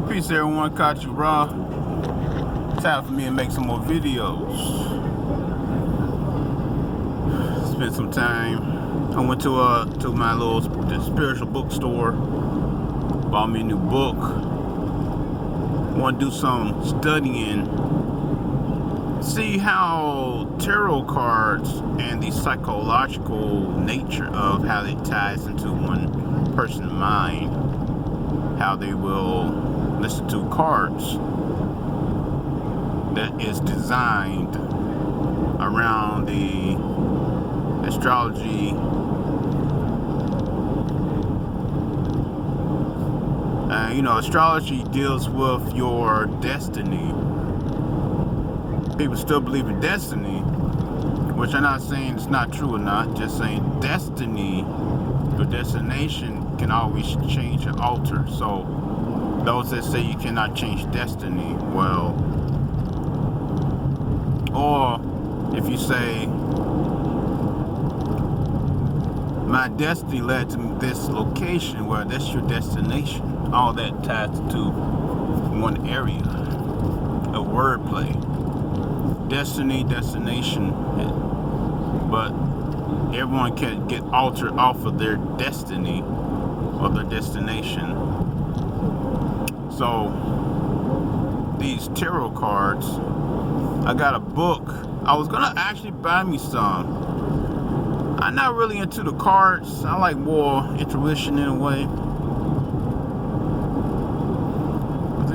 Peace everyone, caught you raw. Time for me to make some more videos. Spent some time. I went to my little spiritual bookstore. Bought me a new book. Want to do some studying. See how tarot cards and the psychological nature of how it ties into one person's mind. How they will listen to cards that is designed around the astrology astrology deals with your destiny. People still believe in destiny, which I'm not saying it's not true or not, just saying destiny, your destination can always change and alter. So those that say you cannot change destiny, well, or if you say my destiny led to this location, well, that's your destination. All that ties to one area of wordplay. Destiny, destination, but everyone can get altered off of their destiny or their destination. So these tarot cards, I got a book. I was gonna actually buy me some. I'm not really into the cards. I like more intuition in a way.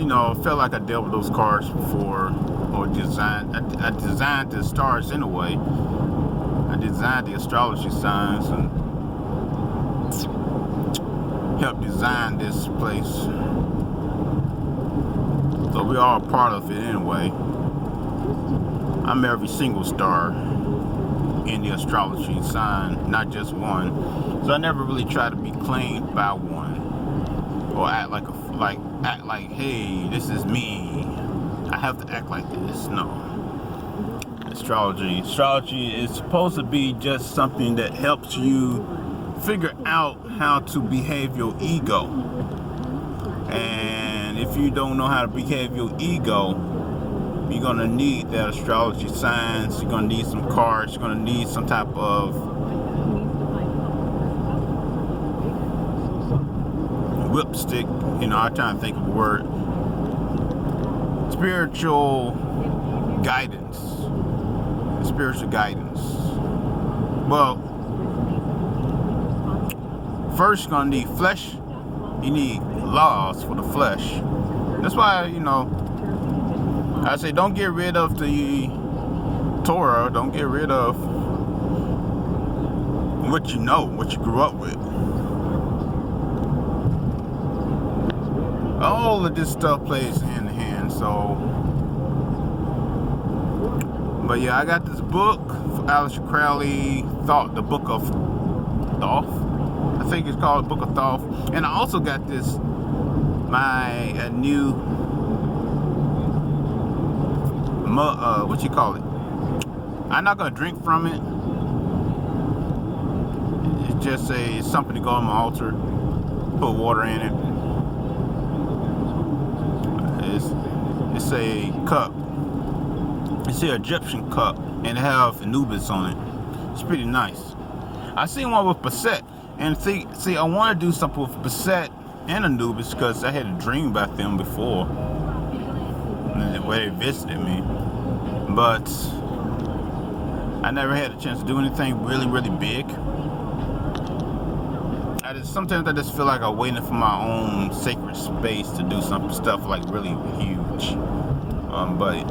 I felt like I dealt with those cards before, or designed. I designed the stars in a way. I designed the astrology signs and helped design this place. So we're all part of it anyway. I'm every single star in the astrology sign, not just one. So I never really try to be claimed by one or act like hey, this is me. I have to act like this. No. Astrology is supposed to be just something that helps you figure out how to behave your ego. And if you don't know how to behave your ego, you're gonna need that astrology signs. You're gonna need some cards. You're gonna need some type of whipstick. I'm trying to think of a word. Spiritual guidance. Well, first you're gonna need flesh. You need laws for the flesh. That's why I say don't get rid of the Torah. Don't get rid of what you know, what you grew up with. All of this stuff plays hand in hand. So, but yeah, I got this book for Aleister Crowley, the Book of Thoth. I think it's called the Book of Thoth. And I also got this, a new what you call it? I'm not gonna drink from it. It's just something to go on my altar. Put water in it. It's a cup. It's an Egyptian cup, and it have Anubis on it. It's pretty nice. I seen one with Basset, and see, I want to do something with Basset and Anubis because I had a dream about them before, where they visited me. But I never had a chance to do anything really, really big. Sometimes I just feel like I'm waiting for my own sacred space to do stuff like really huge. But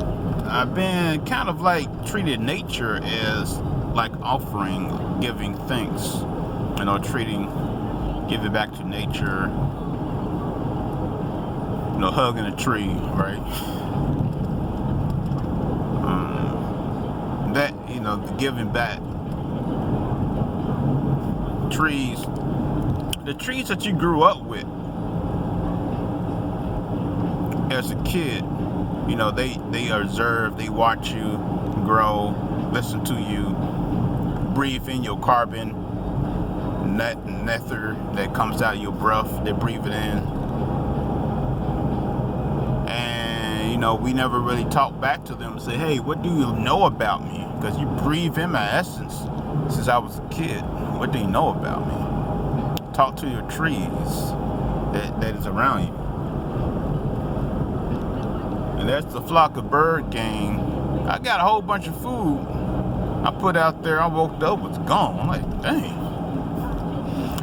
I've been kind of like treated nature as like offering, giving thanks. Giving back to nature. Hugging a tree, right? The giving back. Trees. The trees that you grew up with as a kid, they observe, they watch you grow, listen to you, breathe in your carbon, nether that comes out of your breath, they breathe it in. we never really talk back to them and say, hey, what do you know about me? Because you breathe in my essence since I was a kid. What do you know about me? Talk to your trees that is around you. And that's the flock of bird gang. I got a whole bunch of food I put out there. I woke up, it's gone. I'm like, dang.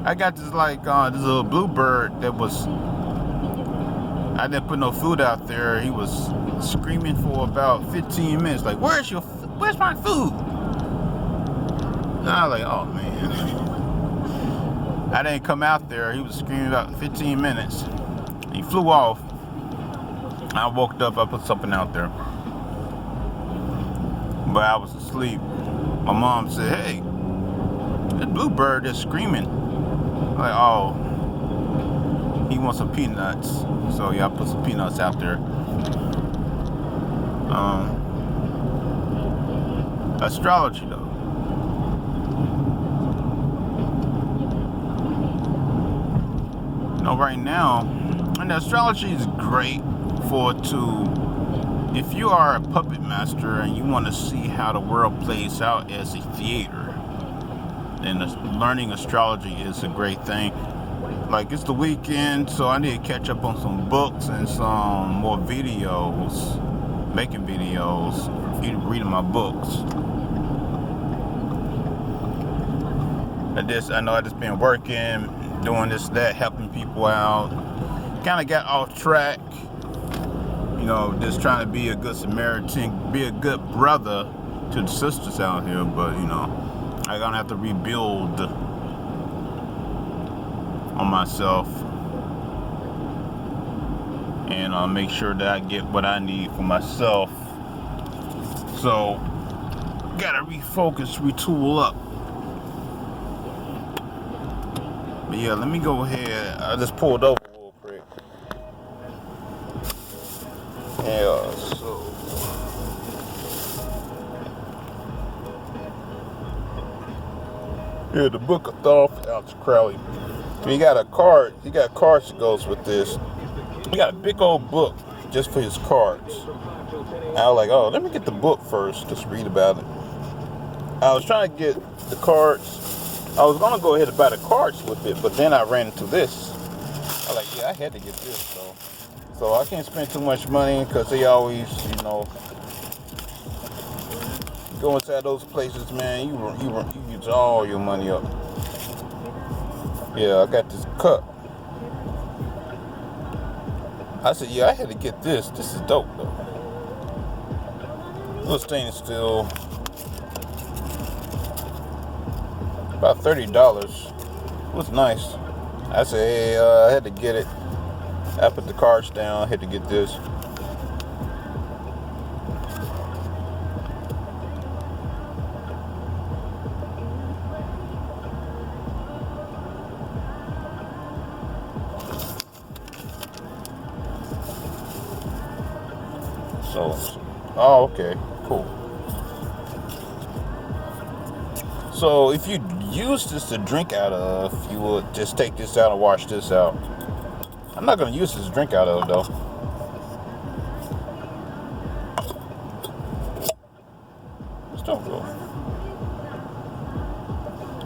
I got this this little bluebird that was, I didn't put no food out there. He was screaming for about 15 minutes, like, where's my food? And I was like, oh man. I didn't come out there. He was screaming about 15 minutes. He flew off. I woke up, I put something out there. But I was asleep. My mom said, hey, that bluebird is screaming. I'm like, oh, he wants some peanuts. So yeah, I put some peanuts out there. Astrology though. Right now, and astrology is great if you are a puppet master and you want to see how the world plays out as a theater, then learning astrology is a great thing. Like, it's the weekend, so I need to catch up on some books and some more videos, making videos, reading my books. I know I just been working, doing this, that, helping people out. Kind of got off track, just trying to be a good Samaritan, be a good brother to the sisters out here, but I'm gonna have to rebuild on myself and make sure that I get what I need for myself. So, gotta refocus, retool up. But yeah, let me go ahead. I just pulled over real quick. Yeah, so yeah, the Book of Thoth, Alex Crowley. He got cards that goes with this. He got a big old book just for his cards. I was like, oh, let me get the book first, just read about it. I was trying to get the cards. I was gonna go ahead and buy the cards with it, but then I ran into this. I was like, yeah, I had to get this, so I can't spend too much money because they always, go inside those places, man. You use all your money up. Yeah, I got this cup. I said, yeah, I had to get this. This is dope, though. Little stainless steel. About $30. It was nice. I said, hey, I had to get it. I put the cards down. I had to get this. Oh, okay, cool. So if you use this to drink out of, you would just take this out and wash this out. I'm not going to use this to drink out of, though. Still cool.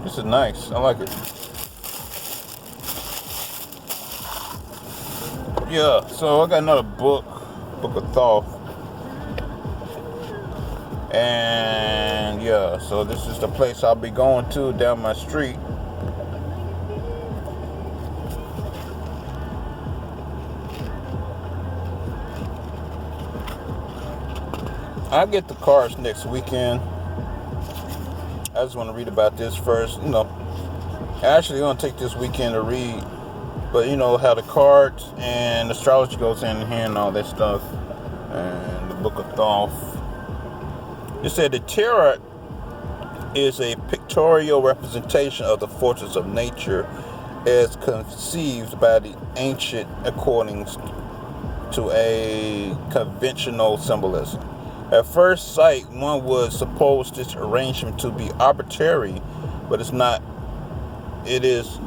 This is nice. I like it. Yeah, so I got another book, Book of Thoth. And yeah, so this is the place I'll be going to down my street. I'll get the cards next weekend. I just want to read about this first. Actually going to take this weekend to read. But how the cards and astrology goes hand in hand and all that stuff. And the Book of Thoth. It said the tarot is a pictorial representation of the forces of nature as conceived by the ancient according to a conventional symbolism. At first sight, one would suppose this arrangement to be arbitrary, but it's not. It is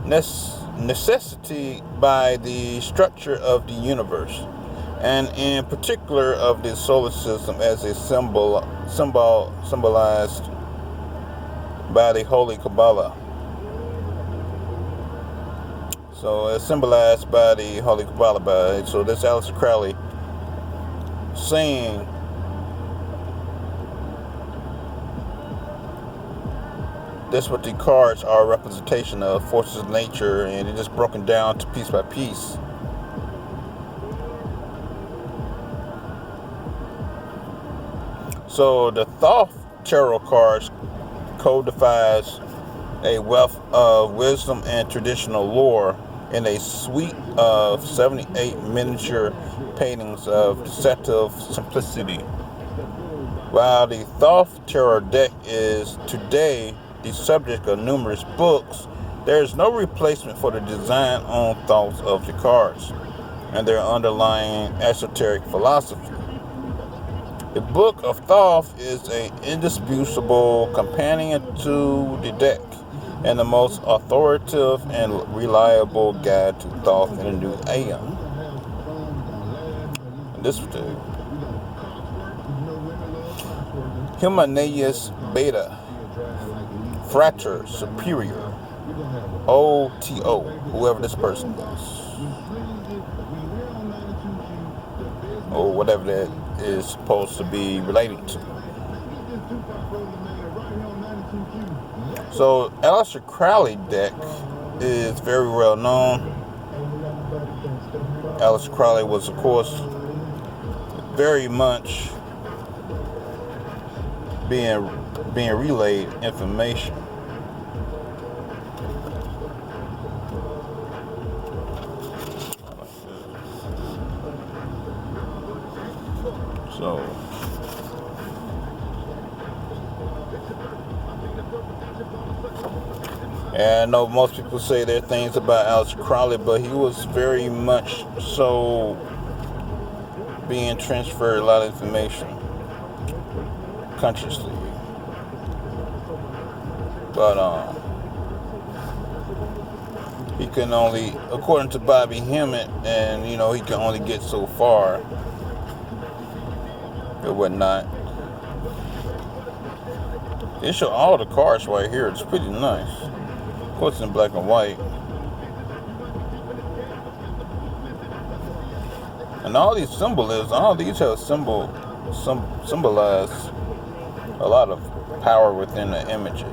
necessity by the structure of the universe, and in particular of the solar system as a symbolized by the Holy Kabbalah. So it's symbolized by the Holy Kabbalah. So this Aleister Crowley saying that's what the cards are a representation of, forces of nature, and they're just broken down to piece by piece. So the Thoth tarot cards codifies a wealth of wisdom and traditional lore in a suite of 78 miniature paintings of deceptive simplicity. While the Thoth tarot deck is today the subject of numerous books, there is no replacement for the design on thoughts of the cards and their underlying esoteric philosophy. The Book of Thoth is an indisputable companion to the deck and the most authoritative and reliable guide to Thoth in the new Aeon. This was the Himalayas Beta Frater Superior OTO, whoever this person is, or whatever that is supposed to be relating to. So Aleister Crowley deck is very well known. Aleister Crowley was, of course, very much being relayed information. So and I know most people say there are things about Aleister Crowley, but he was very much so being transferred a lot of information consciously. But he can only, according to Bobby Hemmett, and he can only get so far or whatnot. They show all the cards right here. It's pretty nice. Of course, it's in black and white. And all these symbolisms, all these have symbolize a lot of power within the images.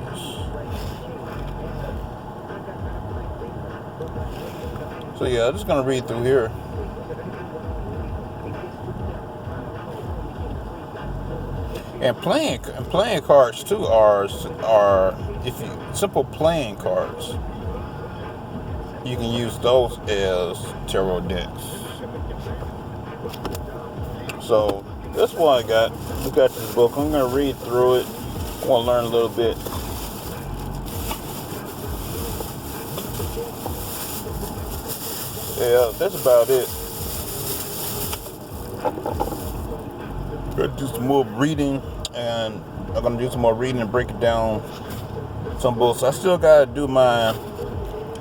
So yeah, I'm just gonna read through here. And playing cards too are if you simple playing cards. You can use those as tarot decks. So that's what I got. I got this book. I'm gonna read through it. I want to learn a little bit. Yeah, that's about it. Gonna do some more reading, and I'm gonna do some more reading and break it down some books. I still gotta do my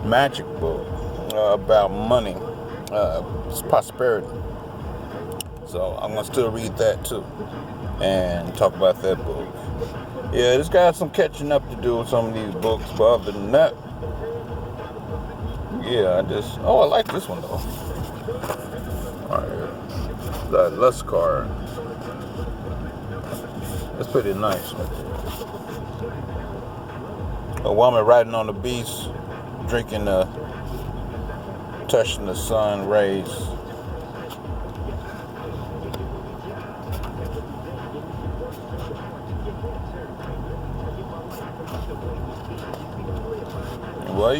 magic book about money, prosperity. So I'm gonna still read that too and talk about that book. Yeah, just got some catching up to do with some of these books, but other than that, yeah, I like this one though. Alright, the Lust card. That's pretty nice. A woman riding on the beast, touching the sun rays. Well,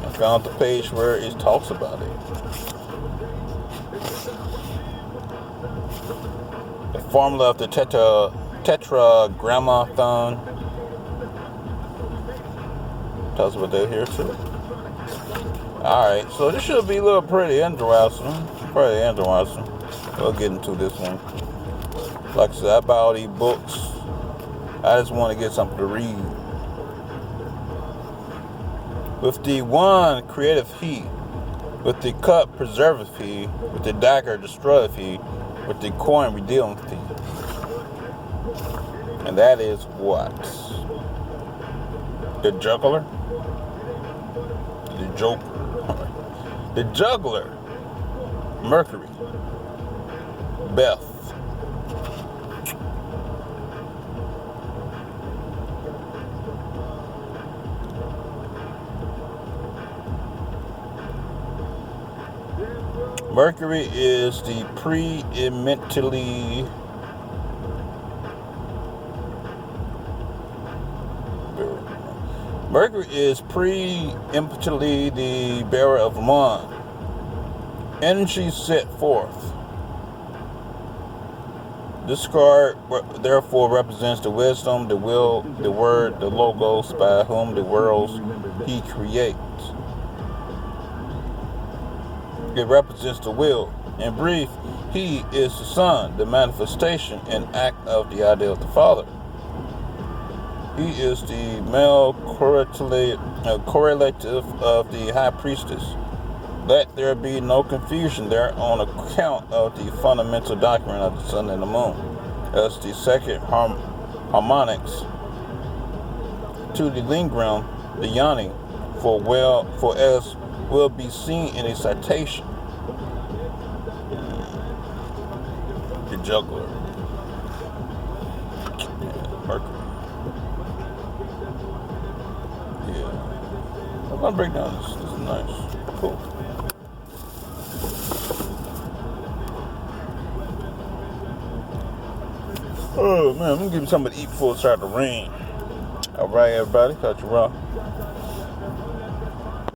I found the page where it talks about it. The formula of the tetragrammaton. Talks about that here too. Alright, so this should be a little pretty interesting. We'll get into this one. Like I said, I buy all these books. I just want to get something to read. With the wand, creative he. With the cup, preserveth he. With the dagger, destroyeth he. With the coin, redeemeth he. And that is what? The juggler? The joker? The juggler. Mercury. Beth. Mercury is the preeminently the bearer of wand. Energy set forth. This card therefore represents the wisdom, the will, the word, the logos by whom the worlds he creates. It represents the will. In brief, he is the Son, the manifestation and act of the idea of the Father. He is the male correlative of the High Priestess. Let there be no confusion there on account of the fundamental doctrine of the sun and the moon, as the second harmonics to the lingam, the yoni, for as will be seen in a citation. The juggler. Mercury. Yeah. I'm gonna break down this. This is nice. Cool. Oh man, I'm gonna give you something to eat before it starts to rain. Alright everybody, cut you raw.